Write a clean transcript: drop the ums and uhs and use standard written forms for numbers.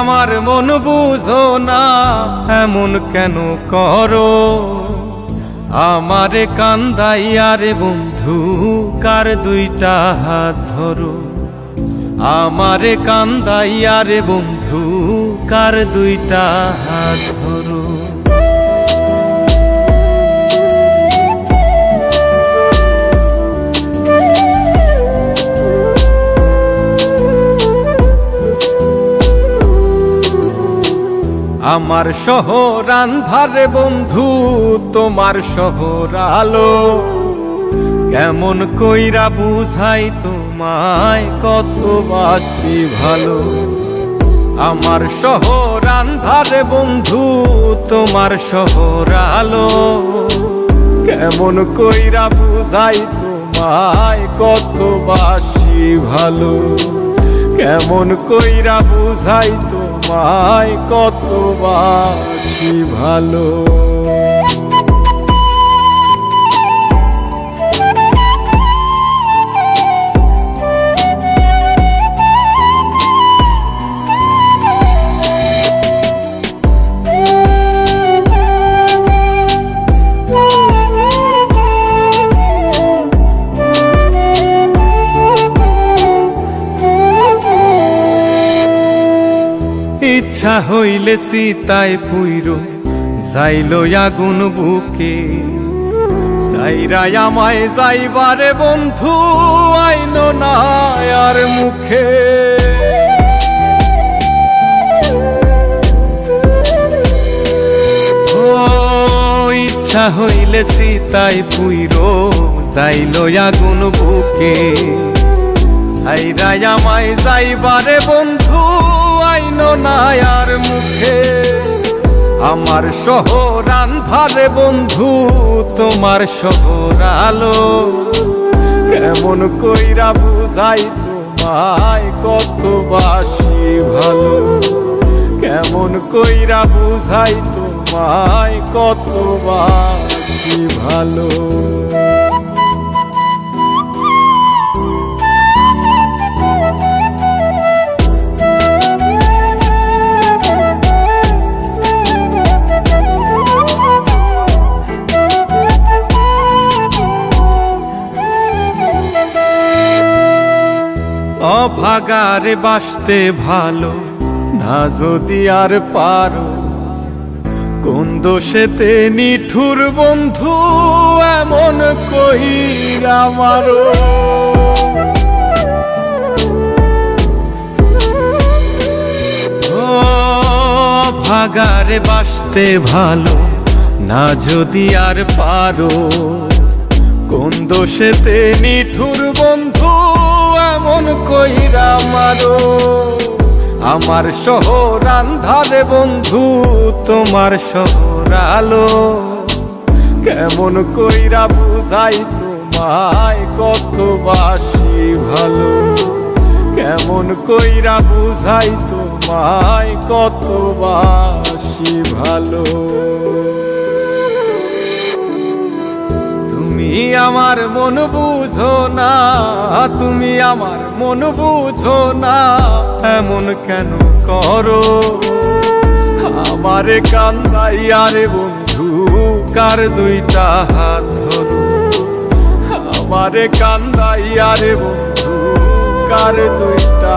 আমার মন বুঝো না, এমন কেন করো? আমারে কান্দাইয়া রে বন্ধু, কার দুইটা হাত ধরো। আমারে কান্দাইয়া রে বন্ধু, কার দুইটা হাত ধরো। আমার শহর আন্ধারে বন্ধু, তোমার শহর আলো। কেমন কইরা বুঝাই তোমায়, কত বাসি ভালো। আমার শহর আন্ধারে বন্ধু, তোমার শহর আলো। কেমন কইরা বুঝাই তোমায়, কত বাসি ভালো। কেমন কইরা বুঝাই তোমায়, কত বাসি ভালো। ইচ্ছা হইলে সীতায় পুইরো যাইল আগুন বুকে। সাইরাই আমায় যাইবারে বন্ধু, আইন না আর মুখে। ও ইচ্ছা হইলে সীতায় পুইরো যাইল আগুন বুকে। সাইরাই আমায় যাইবারে বন্ধু, আইন না আর মুখে। আমার শহর আন্ধারে বন্ধু, তোমার শহর আলো। কেমন কইরা বুঝাই তোমায়, কত বাসি ভালো। কেমন কইরা বুঝাই তোমায়, কত বাসি ভালো। অভাগারে বাসতে ভালো না যদি আর পারো। কোন দোষেতে নিঠুর বন্ধু, এমন কইরা মারো। অভাগারে বাসতে ভালো না যদি আর পারো। কোন দোষেতে নিঠুর বন্ধু, এমন কইরা মারো। আমার শহর আন্ধারে বন্ধু, তোমার শহর আলো। কেমন কইরা বুঝাই তোমায়, কত বাসি ভালো। কেমন কইরা বুঝাই তোমায়, কত বাসি ভালো। তুমি আমার মন বুঝো না, তুমি আমার মন বুঝো না, এমন কেন করো? আমারে কান্দাইয়া রে বন্ধু, কার দুইটা হাত ধরো। আমারে কান্দাইয়া রে বন্ধু, কার দুইটা